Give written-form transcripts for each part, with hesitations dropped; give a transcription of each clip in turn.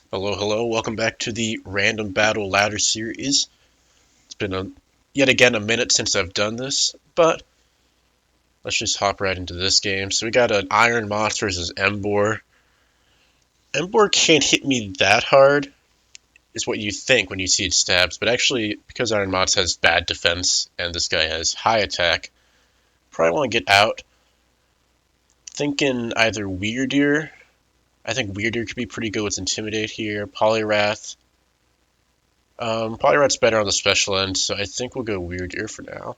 Hello, hello. Welcome back to the Random Battle Ladder series. It's been yet again a minute since I've done this, but let's just hop right into this game. So we got an Iron Moss versus Embor. Embor can't hit me that hard, is what you think when you see its stabs, but actually, because Iron Moss has bad defense and this guy has high attack, probably want to get out. Thinking either Weirdeer. I think Weirdeer could be pretty good with Intimidate here. Poliwrath. Poliwrath's better on the special end, so I think we'll go Weirdeer for now.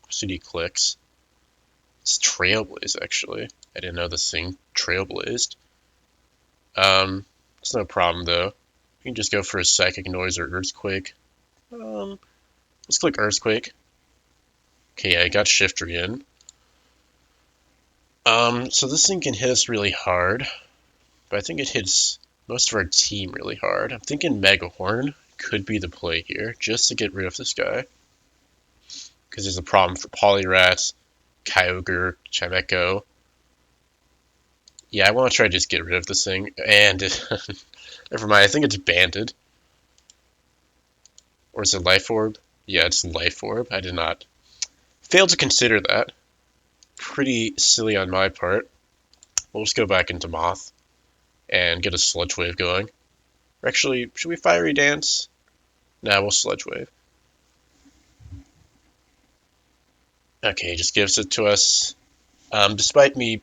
CD clicks. It's Trailblaze, actually. I didn't know this thing trailblazed. It's no problem, though. You can just go for a Psychic Noise or Earthquake. Let's click Earthquake. Okay, I got Shifter in. So this thing can hit us really hard, but I think it hits most of our team really hard. I'm thinking Megahorn could be the play here, just to get rid of this guy. Because there's a problem for Poliwrath, Kyogre, Chimecho. Yeah, I want to try to just get rid of this thing, and never mind, I think it's Banded. Or is it Life Orb? Yeah, it's Life Orb. I did not fail to consider that. Pretty silly on my part. We'll just go back into Moth and get a Sludge Wave going. Or actually, should we Fiery Dance? Nah, we'll Sludge Wave. Okay, just gives it to us. Despite me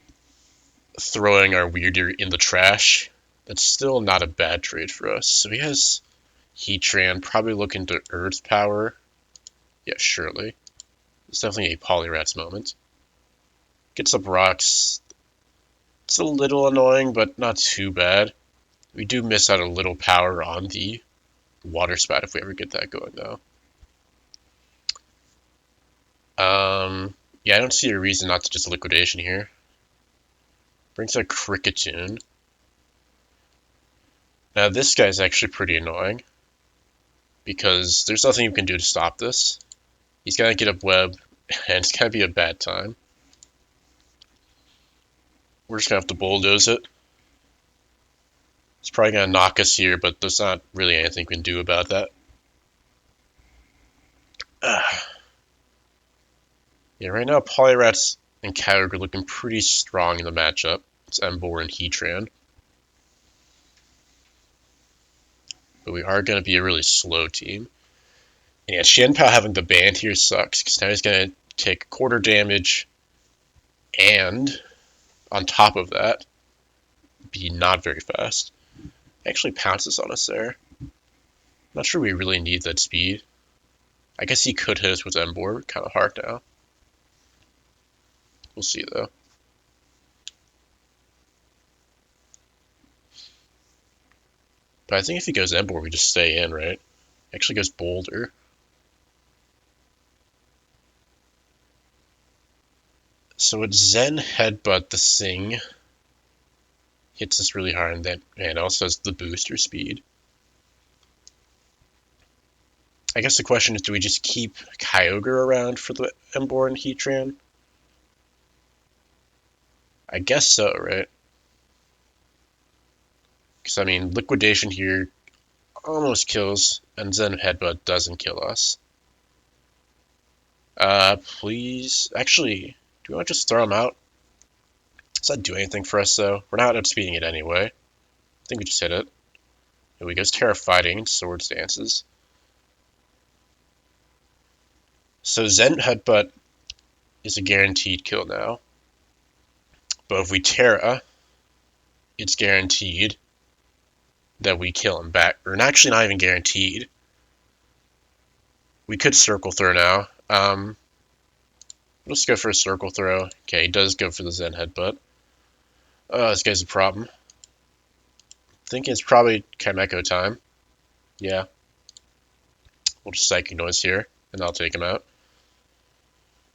throwing our Weirdeer in the trash, that's still not a bad trade for us. So he has Heatran, probably looking to Earth Power. Yeah, surely. It's definitely a Poliwrath's moment. Gets up rocks. It's a little annoying, but not too bad. We do miss out a little power on the water spout if we ever get that going, though. Yeah, I don't see a reason not to just Liquidation here. Brings a Kricketune. Now this guy's actually pretty annoying, because there's nothing you can do to stop this. He's gonna get up Web, and it's gonna be a bad time. We're just gonna have to bulldoze it. It's probably gonna knock us here, but there's not really anything we can do about that. Yeah, right now Poliwrath and Kyogre are looking pretty strong in the matchup. It's Emboar and Heatran. But we are going to be a really slow team. And yeah, Shenpao having the band here sucks, because now he's going to take quarter damage, and on top of that, be not very fast. Actually pounces on us there. Not sure we really need that speed. I guess he could hit us with Emboar, kind of hard now. We'll see though. But I think if he goes Emboar, we just stay in, right? Actually goes Boulder. So it's Zen Headbutt the thing. Hits us really hard, and then and also has the booster speed. I guess the question is, do we just keep Kyogre around for the Emboar and Heatran? I guess so, right? Because, I mean, Liquidation here almost kills, and Zen Headbutt doesn't kill us. Please. Actually, do we want to just throw him out? Does that do anything for us, though? We're not outspeeding it anyway. I think we just hit it. Here we go, Terra Fighting and Swords Dances. So Zen Headbutt is a guaranteed kill now. But if we Terra, it's guaranteed that we kill him back. Or actually not even guaranteed. We could Circle Throw now. Let's go for a Circle Throw. Okay, he does go for the Zen Headbutt. Oh, this guy's a problem. Thinking it's probably Chimecho time. Yeah. We'll just Psychic Noise here, and I'll take him out.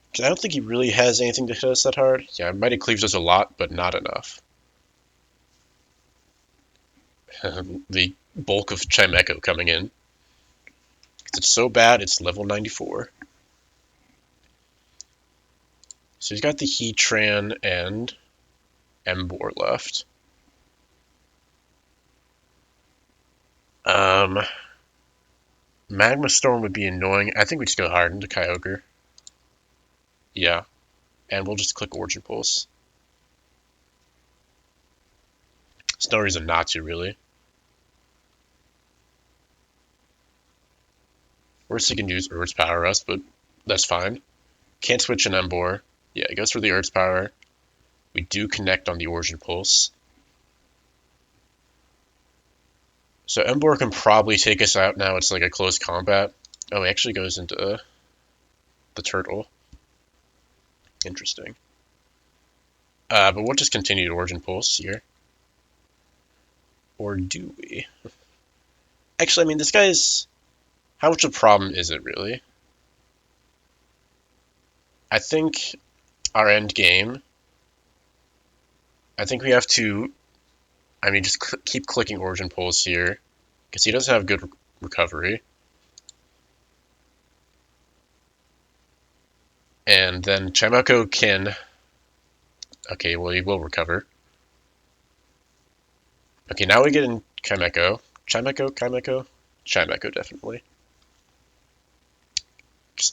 Because I don't think he really has anything to hit us that hard. Yeah, Mighty Cleaves us a lot, but not enough. The bulk of Chimecho coming in. It's so bad, it's level 94. So he's got the Heatran and Emboar left. Um, Magma Storm would be annoying. I think we just go hard into Kyogre. Yeah, and we'll just click Origin Pulse. There's no reason not to, really. Worst he can use Earth's Power us, but that's fine. Can't switch an Emboar. Yeah, it goes for the Earth's Power. We do connect on the Origin Pulse. So Emboar can probably take us out now. It's like a close combat. Oh, he actually goes into the turtle. Interesting. But we'll just continue to Origin Pulse here. Or do we? Actually, I mean, this guy's... How much of a problem is it, really? I think our end game... I think we have to... I mean, just keep clicking Origin Pulse here. Because he doesn't have good recovery. And then Chimecho can... Okay, well, he will recover. Okay, now we get in Chimecho. Chimecho, definitely.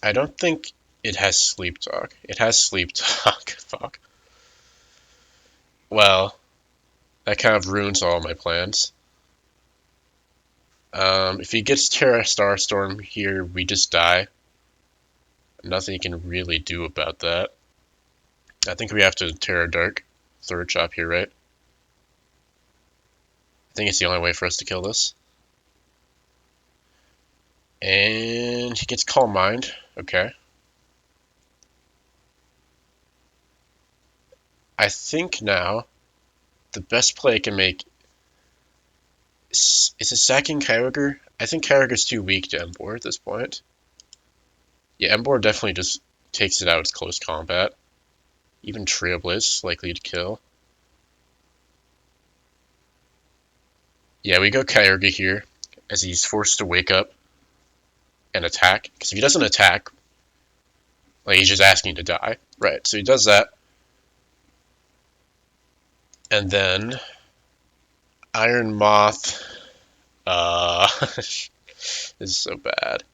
I don't think it has Sleep Talk. It has Sleep Talk. Fuck. Well, that kind of ruins all my plans. If he gets Terra Starstorm here, we just die. Nothing he can really do about that. I think we have to Terra Dark. Third chop here, right? I think it's the only way for us to kill this. And he gets Calm Mind. Okay. I think now the best play I can make is it sacking Kyogre? I think Kyogre's too weak to Emboar at this point. Yeah, Emboar definitely just takes it out. It's close combat. Even Trailblaze likely to kill. Yeah, we go Kyogre here as he's forced to wake up and attack. Because if he doesn't attack, like he's just asking to die. Right, so he does that. And then Iron Moth. This is so bad.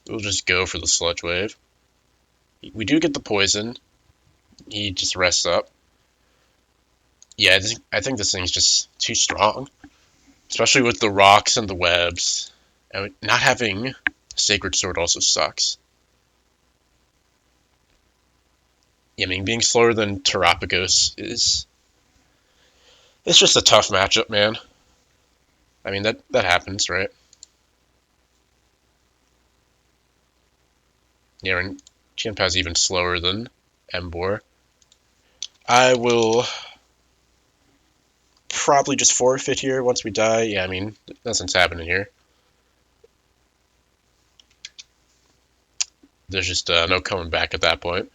We'll just go for the Sludge Wave. We do get the poison. He just rests up. Yeah, I think this thing's just too strong. Especially with the rocks and the webs. And not having Sacred Sword also sucks. Yeah, I mean, being slower than Terapagos is... It's just a tough matchup, man. I mean, that happens, right? Yeah, and Chien-Pa's even slower than Emboar. I will probably just forfeit here once we die. Yeah, I mean, nothing's happening here. There's just no coming back at that point.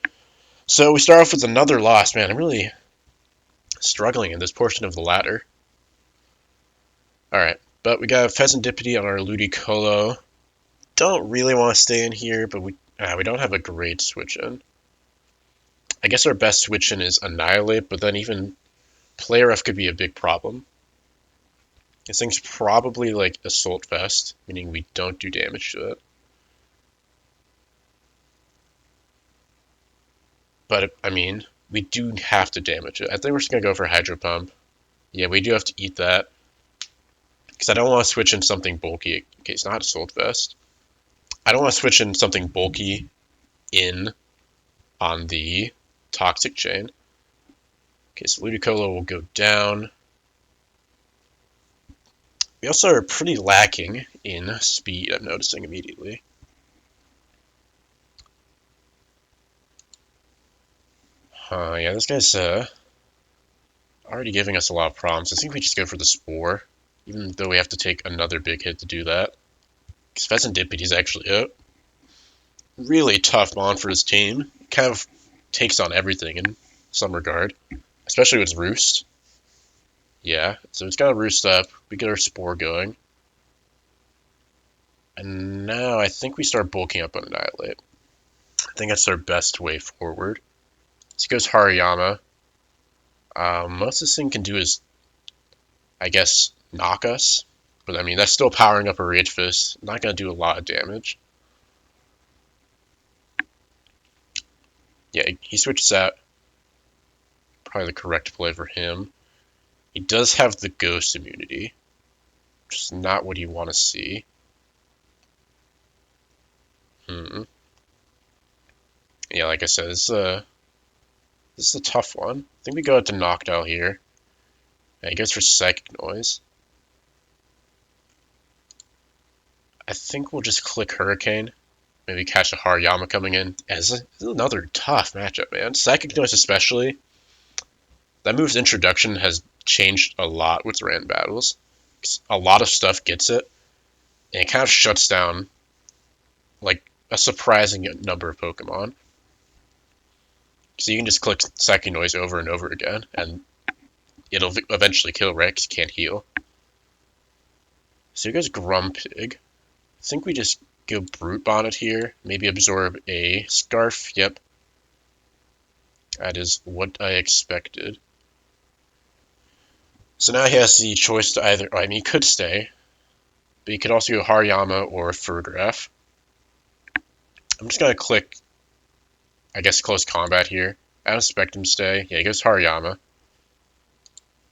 So we start off with another loss. Man, I'm really struggling in this portion of the ladder. Alright, but we got Pheasantipede on our Ludicolo. Don't really want to stay in here, but we don't have a great switch in. I guess our best switch in is Annihilate, but then even Player F could be a big problem. This thing's probably like Assault Vest, meaning we don't do damage to it. But, I mean, we do have to damage it. I think we're just going to go for Hydro Pump. Yeah, we do have to eat that. Because I don't want to switch in something bulky. Okay, it's not Assault Vest. I don't want to switch in something bulky in on the Toxic Chain. Okay, so Ludicolo will go down. We also are pretty lacking in speed, I'm noticing immediately. Yeah, this guy's already giving us a lot of problems. I think we just go for the Spore, even though we have to take another big hit to do that. Because Pheasantipede is actually a really tough mon for his team. It kind of takes on everything in some regard, especially with Roost. Yeah, so it's got to Roost up. We get our Spore going. And now I think we start bulking up on Annihilate. I think that's our best way forward. So he goes Hariyama. Most this thing can do is I guess, knock us. But I mean, that's still powering up a Rage Fist. Not going to do a lot of damage. Yeah, he switches out. Probably the correct play for him. He does have the Ghost immunity, which is not what you want to see. Yeah, like I said, this is a tough one. I think we go out to Noctowl here. Yeah, he goes for Psychic Noise. I think we'll just click Hurricane. Maybe catch a Hariyama coming in. Yeah, this is another tough matchup, man. Psychic Noise especially. That move's introduction has changed a lot with random battles. A lot of stuff gets it, and it kind of shuts down like a surprising number of Pokemon. So you can just click Psychic Noise over and over again, and it'll eventually kill Rex. Can't heal. So he goes Grumpig. I think we just go Brute Bonnet here. Maybe absorb a Scarf. Yep. That is what I expected. So now he has the choice to either... I mean, he could stay, but he could also go Hariyama or Furgraf. I'm just going to click, I guess, Close Combat here. I don't expect him to stay. Yeah, he goes Hariyama.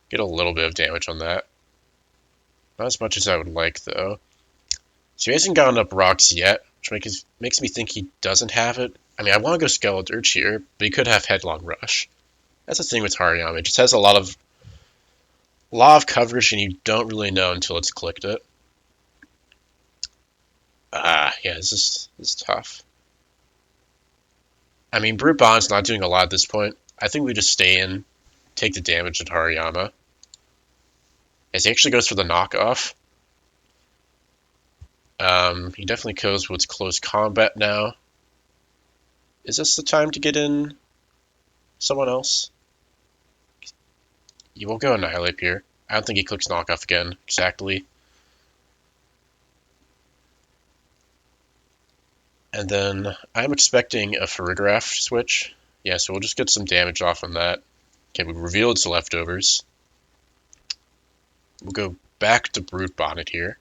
Get a little bit of damage on that. Not as much as I would like, though. So he hasn't gotten up rocks yet, which makes me think he doesn't have it. I mean, I want to go Skeledirge here, but he could have Headlong Rush. That's the thing with Hariyama. It just has a lot of coverage, and you don't really know until it's clicked it. Yeah, this is tough. I mean, Brute Bond's not doing a lot at this point. I think we just stay in, take the damage at Hariyama. As he actually goes for the knockoff. He definitely goes with Close Combat now. Is this the time to get in someone else? You will go Annihilate here. I don't think he clicks Knockoff again, exactly. And then I'm expecting a Farigiraf switch. Yeah, so we'll just get some damage off on that. Okay, we reveal its leftovers. We'll go back to Brute Bonnet here.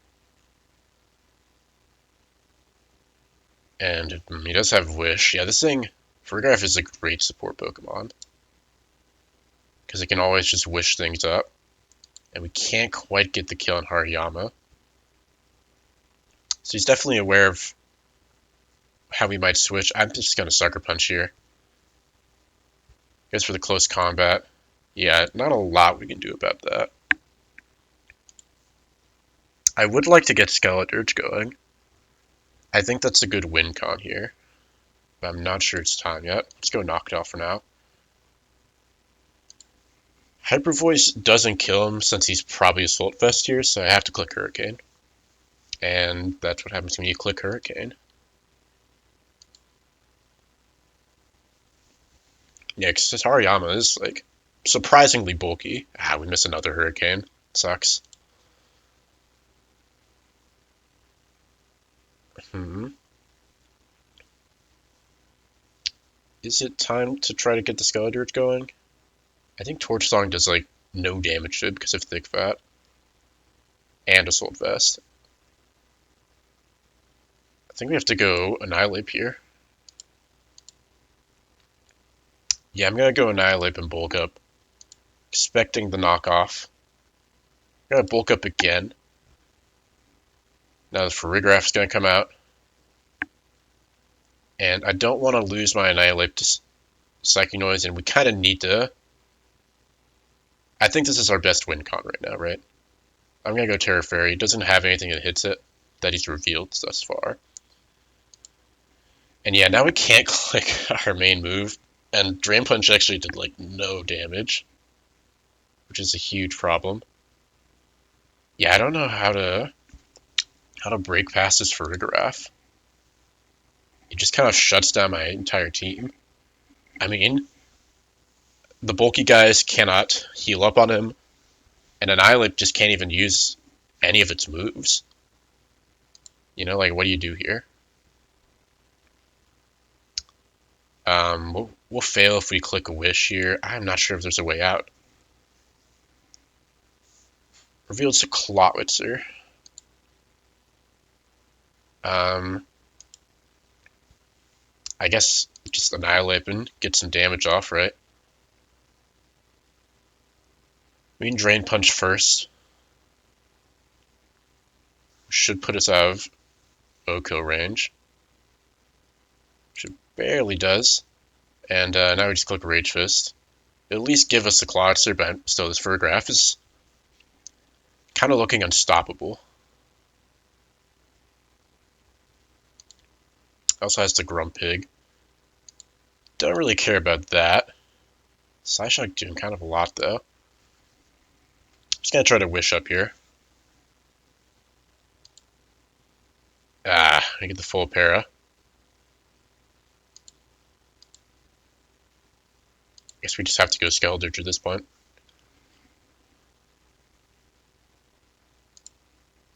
And he does have Wish. Yeah, this thing, Farigiraf is a great support Pokemon. Because it can always just wish things up. And we can't quite get the kill on Hariyama. So he's definitely aware of how we might switch. I'm just going to Sucker Punch here. Goes for the Close Combat. Yeah, not a lot we can do about that. I would like to get Skeledirge going. I think that's a good win con here. But I'm not sure it's time yet. Let's go Noctowl for now. Hyper Voice doesn't kill him since he's probably Assault Vest here, so I have to click Hurricane. And that's what happens when you click Hurricane. Yeah, because his Hariyama is, like, surprisingly bulky. We miss another Hurricane. Sucks. Is it time to try to get the Skeledirge going? I think Torch Song does, like, no damage to it because of Thick Fat. And Assault Vest. I think we have to go Annihilate here. Yeah, I'm gonna go Annihilate and bulk up. Expecting the knockoff. I'm gonna bulk up again. Now the Farigiraf's gonna come out. And I don't want to lose my Annihilate to Psychic Noise, and we kind of need to... I think this is our best win con right now, right? I'm gonna go Terra Fairy. It doesn't have anything that hits it that he's revealed thus far. And yeah, now we can't click our main move. And Drain Punch actually did, like, no damage. Which is a huge problem. Yeah, I don't know how to break past this Farigiraf. It just kind of shuts down my entire team. I mean, the bulky guys cannot heal up on him. And Annihilate just can't even use any of its moves. You know, like, what do you do here? We'll fail if we click a Wish here. I'm not sure if there's a way out. Revealed to Klotwitzer. I guess just annihilate him, get some damage off, right? We can Drain Punch first. Should put us out of Oko range. Should barely does. And now we just click Rage Fist. At least give us the Klotwitzer, but still this Vergraph is kind of looking unstoppable. Also has the Grumpig. Don't really care about that. Psyshock doing kind of a lot though. Just gonna try to Wish up here. I get the full para. Guess we just have to go Skeldritch at this point.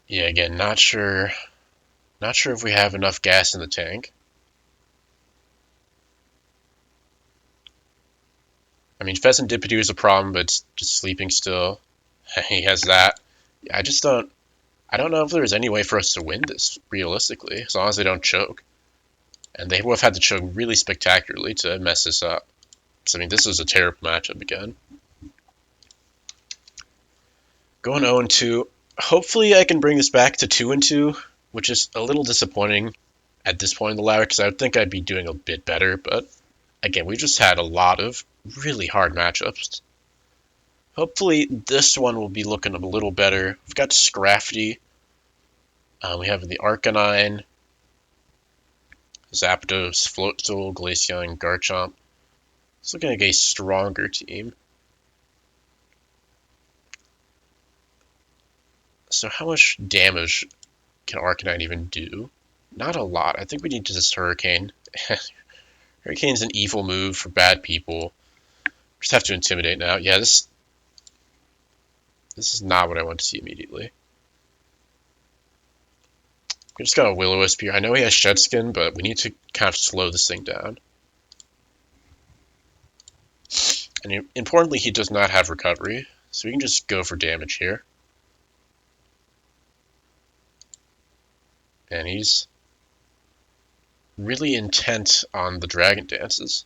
Yeah, again, not sure if we have enough gas in the tank. I mean, Pheasant Dipidoo is a problem, but it's just sleeping still. He has that. I don't know if there's any way for us to win this, realistically, as long as they don't choke. And they will have had to choke really spectacularly to mess this up. So, I mean, this is a terrible matchup again. Going 0-2. Hopefully I can bring this back to 2-2, which is a little disappointing at this point in the ladder, because I would think I'd be doing a bit better, but again, we just had a lot of really hard matchups. Hopefully this one will be looking a little better. We've got Scrafty. We have the Arcanine, Zapdos, Floatzel, Glaceon, Garchomp. It's looking like a stronger team. So how much damage can Arcanine even do? Not a lot. I think we need to just Hurricane. Hurricane's an evil move for bad people. Just have to Intimidate now. Yeah, this is not what I want to see immediately. We just got a Will-O-Wisp here. I know he has Shed Skin, but we need to kind of slow this thing down. And importantly, he does not have Recovery, so we can just go for damage here. And he's really intent on the Dragon Dances.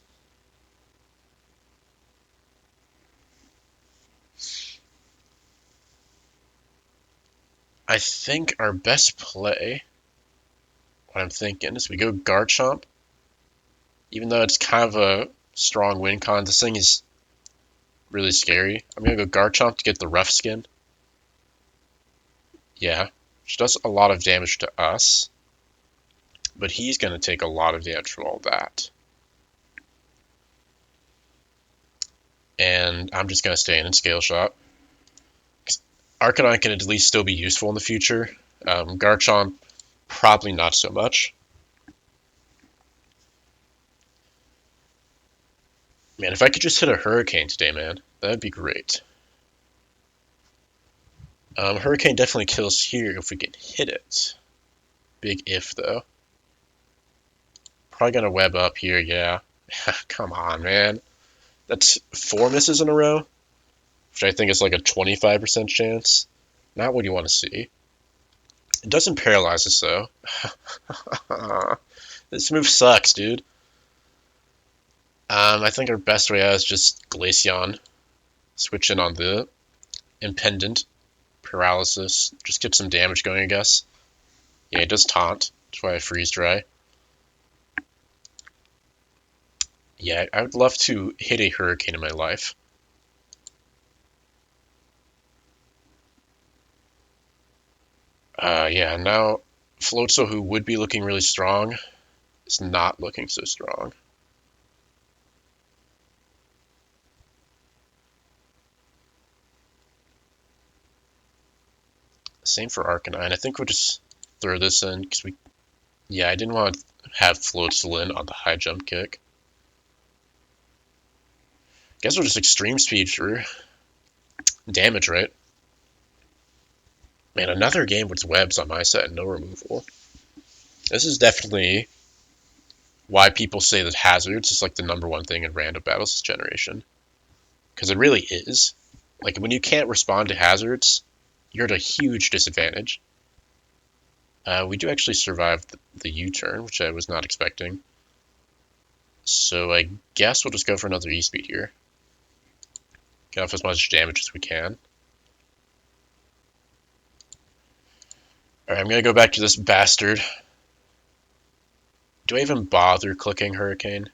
I think our best play, what I'm thinking, is we go Garchomp. Even though it's kind of a strong win con, this thing is really scary. I'm going to go Garchomp to get the Rough Skin. Yeah, which does a lot of damage to us. But he's going to take a lot of damage from all that. And I'm just going to stay in and Scale Shot. Arcanine can at least still be useful in the future. Garchomp, probably not so much. Man, if I could just hit a Hurricane today, man, that'd be great. Hurricane definitely kills here if we can hit it. Big if, though. Probably gonna web up here, yeah. Come on, man. That's 4 misses in a row, which I think is like a 25% chance. Not what you want to see. It doesn't paralyze us, though. This move sucks, dude. I think our best way out is just Glaceon. Switch in on the Impendent Paralysis. Just get some damage going, I guess. Yeah, it does Taunt. That's why I Freeze Dry. Yeah, I would love to hit a Hurricane in my life. Yeah, now Floatzel, who would be looking really strong, is not looking so strong. Same for Arcanine. I think we'll just throw this in because yeah, I didn't want to have Floatzel in on the high jump kick. Guess we'll just Extreme Speed for damage, right? Man, another game with webs on my side and no removal. This is definitely why people say that Hazards is like the #1 thing in random battles this generation. Because it really is. Like, when you can't respond to Hazards, you're at a huge disadvantage. We do actually survive the U-turn, which I was not expecting. So I guess we'll just go for another E-speed here. Get off as much damage as we can. Alright, I'm gonna go back to this bastard. Do I even bother clicking Hurricane?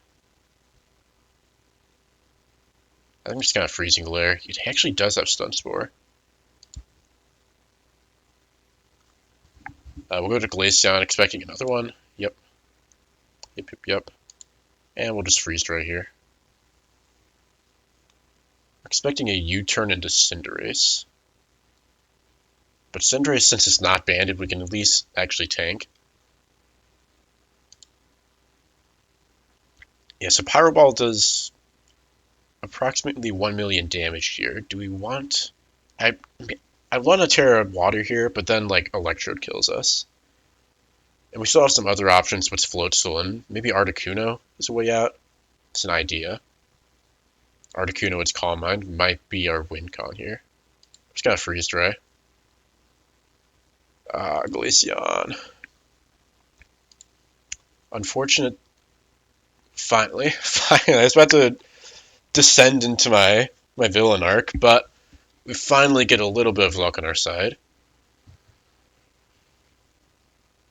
I think I'm just gonna Freezing Glare. It actually does have Stun Spore. We'll go to Glaceon, expecting another one. Yep. Yep. And we'll just Freeze Dry here. Expecting a U-turn into Cinderace. But Cinderace, since it's not banded, we can at least actually tank. Yeah, so Pyro Ball does approximately 1 million damage here. Do we want... I want to Terra Water here, but then, like, Electrode kills us. And we still have some other options with Floatzel, and maybe Articuno is a way out. It's an idea. Articuno with Calm Mind might be our win con here. Just gotta Freeze Dry. Glaceon. Unfortunate. Finally. I was about to descend into my villain arc, but we finally get a little bit of luck on our side.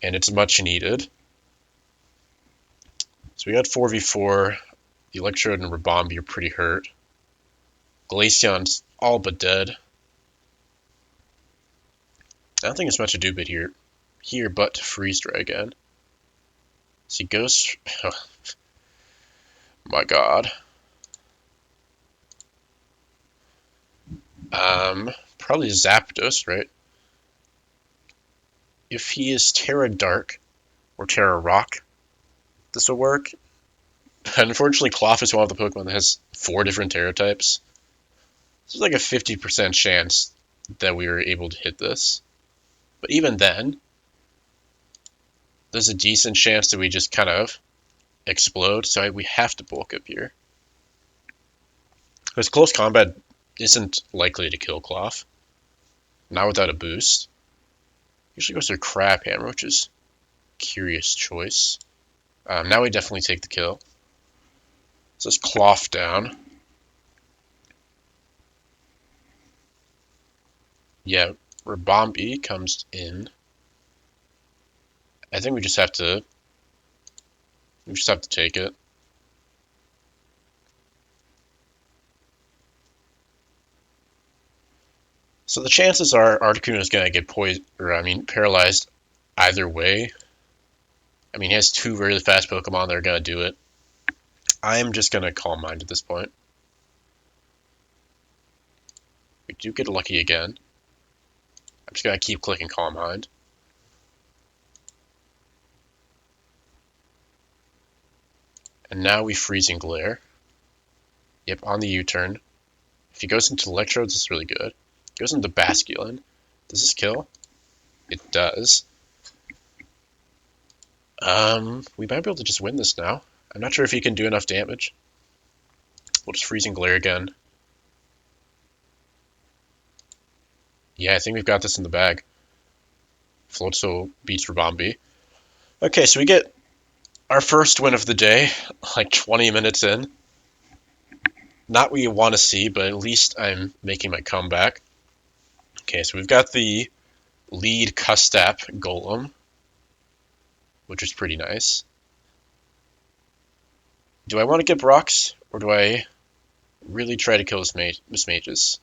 And it's much needed. So we got 4v4. The Electrode and Ribombee are pretty hurt. Glaceon's all but dead. I don't think there's much to do but here but to Freeze Dry again. So he goes... Oh, my god. Probably Zapdos, right? If he is Terra Dark or Terra Rock, this will work. Unfortunately, Cloth is one of the Pokemon that has 4 different Terra types. There's like a 50% chance that we were able to hit this. But even then, there's a decent chance that we just kind of explode, so we have to bulk up here. Because close combat isn't likely to kill Cloth. Not without a boost. Usually goes through Crab Hammer, which is a curious choice. Now we definitely take the kill. So let's Cloth down. Yeah, Ribombee comes in. I think we just have to take it. So the chances are Articuno is going to get paralyzed either way. I mean, he has 2 really fast Pokemon that are going to do it. I'm just going to Calm Mind at this point. We do get lucky again. I'm just going to keep clicking Calm Mind. And now we Freezing Glare. Yep, on the U-turn. If he goes into Electrodes, it's really good. Goes into Basculin. Does this kill? It does. We might be able to just win this now. I'm not sure if he can do enough damage. We'll just Freezing Glare again. Yeah, I think we've got this in the bag. Floatzel beats Ribombee. Okay, so we get our first win of the day, like 20 minutes in. Not what you want to see, but at least I'm making my comeback. Okay, so we've got the lead Custap Golem, which is pretty nice. Do I want to get Brox, or do I really try to kill Miss Mages?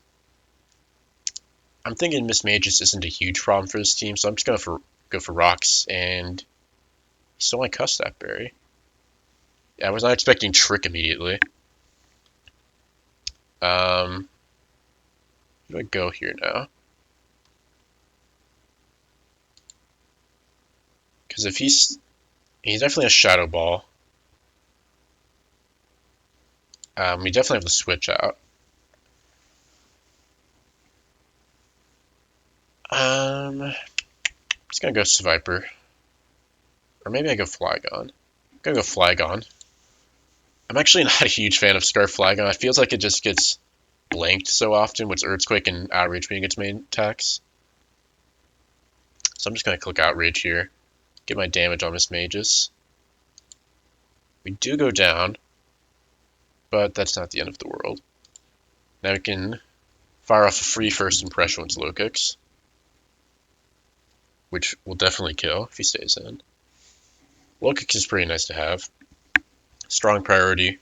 I'm thinking Miss Mages isn't a huge problem for this team, so I'm just going to go for Rocks, and he stole my Custap Berry. Yeah, I was not expecting Trick immediately. Where do I go here now? Because if he definitely has Shadow Ball. We definitely have the switch out. Just gonna go Viper. Or maybe I go Flygon. I'm gonna go Flygon. I'm actually not a huge fan of Scarf Flygon. It feels like it just gets blanked so often with Earthquake and Outrage being its main attacks. So I'm just going to click Outrage here, get my damage on Miss Mages. We do go down, but that's not the end of the world. Now we can fire off a free first impression with low kicks, which will definitely kill if he stays in. Low kicks is pretty nice to have. Strong priority,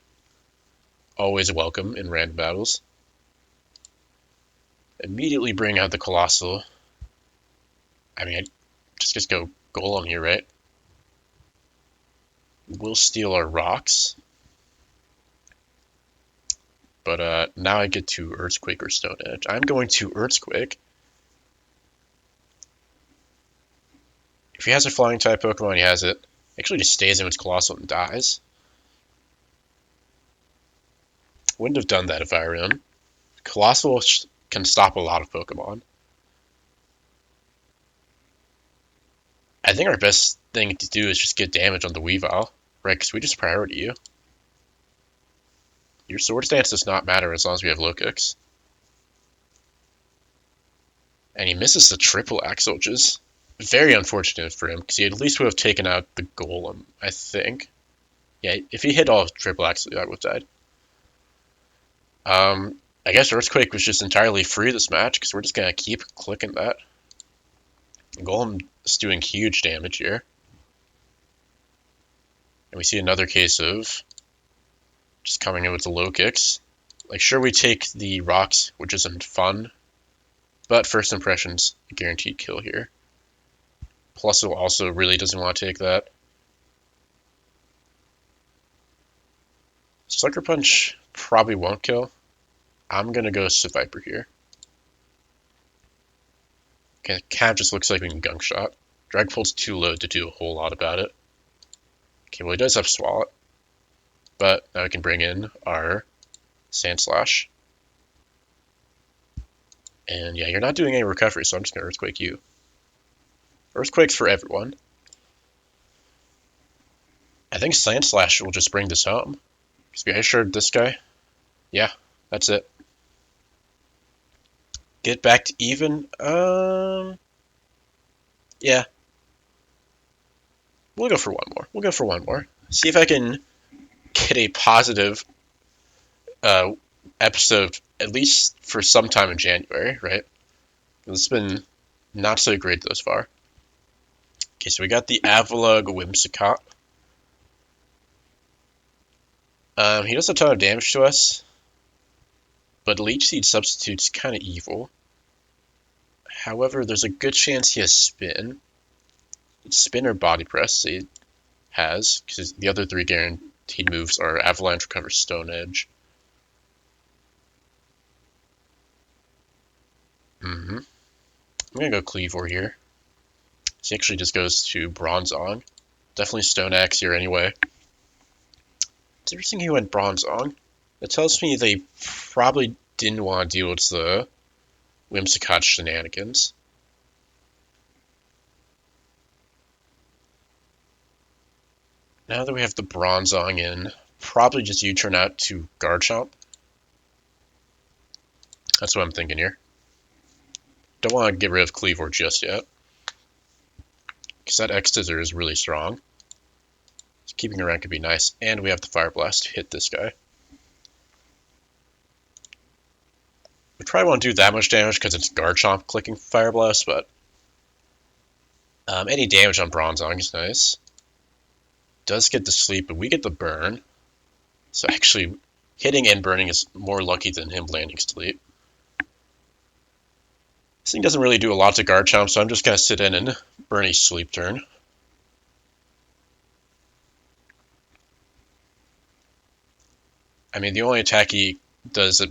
always welcome in random battles. Immediately bring out the Colossal. I mean, I just go Golem here, right? We'll steal our rocks. But now I get to Earthquake or Stone Edge. I'm going to Earthquake. If he has a flying type Pokemon, he has it. Actually just stays in with Colossal and dies. Wouldn't have done that if I were him. Colossal can stop a lot of Pokemon. I think our best thing to do is just get damage on the Weavile, right? Because we just priority you. Your Sword Stance does not matter as long as we have low kicks. And he misses the triple Axle, which is very unfortunate for him, because he at least would have taken out the Golem, I think. Yeah, if he hit all triple Axle, I would have died. I guess Earthquake was just entirely free this match, because we're just going to keep clicking that. Golem is doing huge damage here. And we see another case of just coming in with the low kicks. Like, sure, we take the rocks, which isn't fun, but first impression's a guaranteed kill here. Plus, it also really doesn't want to take that. Sucker Punch probably won't kill. I'm going to go Viper here. Okay, Cat just looks like we can Gunk Shot. Dragapult's too low to do a whole lot about it. Okay, well, he does have Swallow. But now we can bring in our Sandslash. And yeah, you're not doing any recovery, so I'm just going to Earthquake you. Earthquakes for everyone. I think Sandslash will just bring this home. Because we ice-sharded this guy. Yeah, that's it. Get back to even. Yeah. We'll go for one more. See if I can get a positive episode, at least for some time in January, right? It's been not so great thus far. Okay, so we got the Avalugg Whimsicott. He does a ton of damage to us, but Leech Seed Substitute's kind of evil. However, there's a good chance he has Spin. It's Spin or Body Press he has, because the other three guaranteed moves are Avalanche, Recover, Stone Edge. I'm going to go Cleavor here. He actually just goes to Bronzong. Definitely Stone Axe here anyway. It's interesting he went Bronzong. That tells me they probably didn't want to deal with the Whimsicott shenanigans. Now that we have the Bronzong in, probably just U-turn out to Garchomp. That's what I'm thinking here. Don't want to get rid of Cleavor just yet, because that X-Scissor is really strong. So keeping around could be nice, and we have the Fire Blast to hit this guy. We probably won't do that much damage because it's Garchomp clicking Fire Blast, but any damage on Bronzong is nice. Does get the sleep, but we get the burn. So actually, hitting and burning is more lucky than him landing sleep. This thing doesn't really do a lot to Garchomp, so I'm just going to sit in and burn a sleep turn. I mean, the only attack he does,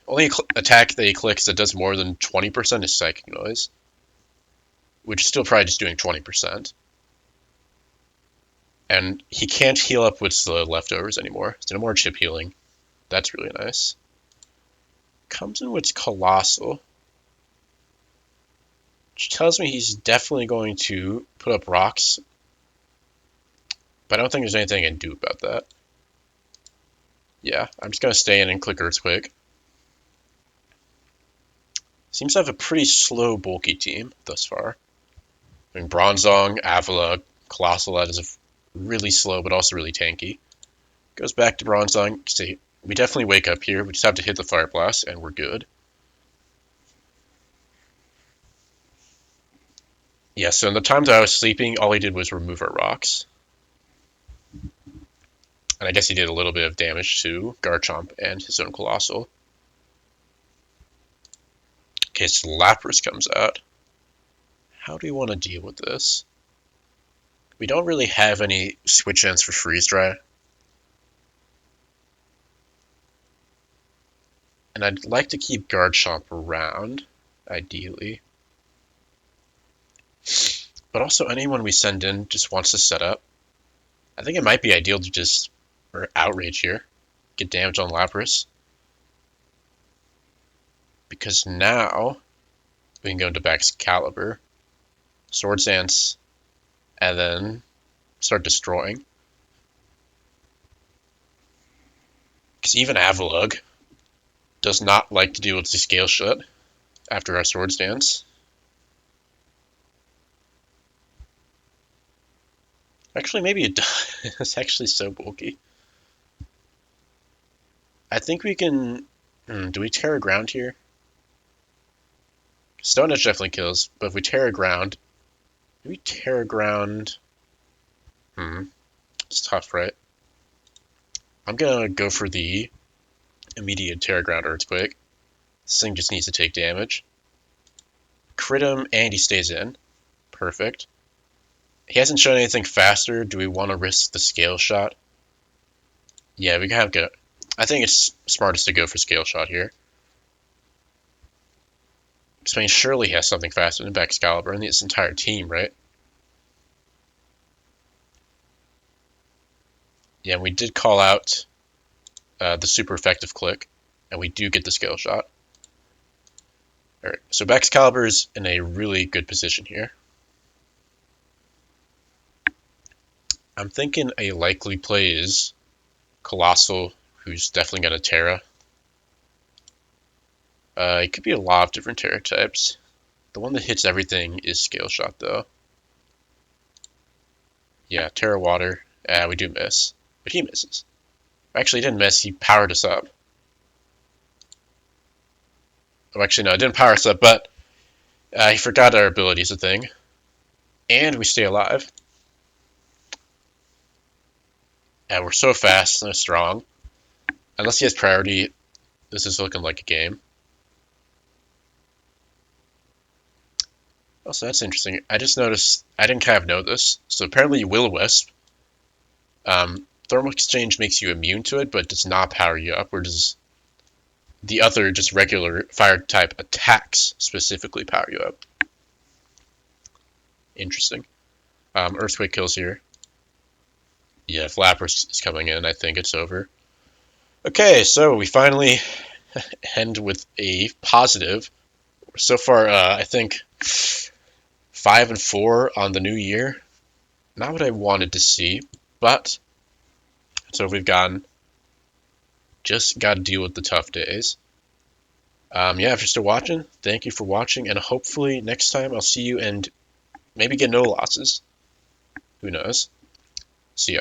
only attack that he clicks that does more than 20% is Psychic Noise, which is still probably just doing 20%. And he can't heal up with the leftovers anymore. So no more chip healing. That's really nice. Comes in with Colossal, which tells me he's definitely going to put up rocks. But I don't think there's anything I can do about that. Yeah, I'm just going to stay in and click Earthquake. Seems to have a pretty slow, bulky team thus far. I mean, Bronzong, Avila, Colossal is really slow, but also really tanky. Goes back to Bronzong. See, we definitely wake up here. We just have to hit the Fire Blast, and we're good. Yeah, so in the time that I was sleeping, all he did was remove our rocks. And I guess he did a little bit of damage to Garchomp and his own Colossal. Okay, so Lapras comes out. How do we want to deal with this? We don't really have any switch ends for Freeze Dry. And I'd like to keep Garchomp around, ideally. But also anyone we send in just wants to set up. I think it might be ideal to just Outrage here. Get damage on Lapras. Because now we can go into Excalibur, Swords Dance, and then start destroying. Because even Avalugg does not like to deal with the Scale Shot after our Swords Dance. Actually, maybe it does. It's actually so bulky. I think we can... do we Terra Ground here? Stone Edge definitely kills, but if we Terra Ground... Maybe Terra Ground... It's tough, right? I'm gonna go for the immediate Terra Ground Earthquake. This thing just needs to take damage. Crit him, and he stays in. Perfect. He hasn't shown anything faster. Do we want to risk the Scale Shot? Yeah, we have to. I think it's smartest to go for Scale Shot here. Because I mean, surely he has something faster than Excalibur and this entire team, right? Yeah, and we did call out the super effective click, and we do get the Scale Shot. Alright, so Excalibur's in a really good position here. I'm thinking a likely play is Colossal, who's definitely going to Terra. It could be a lot of different Terra types. The one that hits everything is Scale Shot, though. Yeah, Terra Water. We do miss. But he misses. Actually, he didn't miss. He powered us up. Oh, actually, no, it didn't power us up, but he forgot our ability is a thing. And we stay alive. And we're so fast and strong. Unless he has priority, this is looking like a game. Also, that's interesting. I just noticed, I didn't kind of know this. So apparently Will-O-Wisp, Thermal Exchange makes you immune to it, but does not power you up, or does the other just regular fire type attacks specifically power you up. Interesting. Earthquake kills here. Yeah, if Lapras is coming in, I think it's over. Okay, so we finally end with a positive. So far, I think 5-4 on the new year. Not what I wanted to see, but so we've gotten. Just got to deal with the tough days. Yeah, if you're still watching, thank you for watching, and hopefully next time I'll see you and maybe get no losses. Who knows? See ya.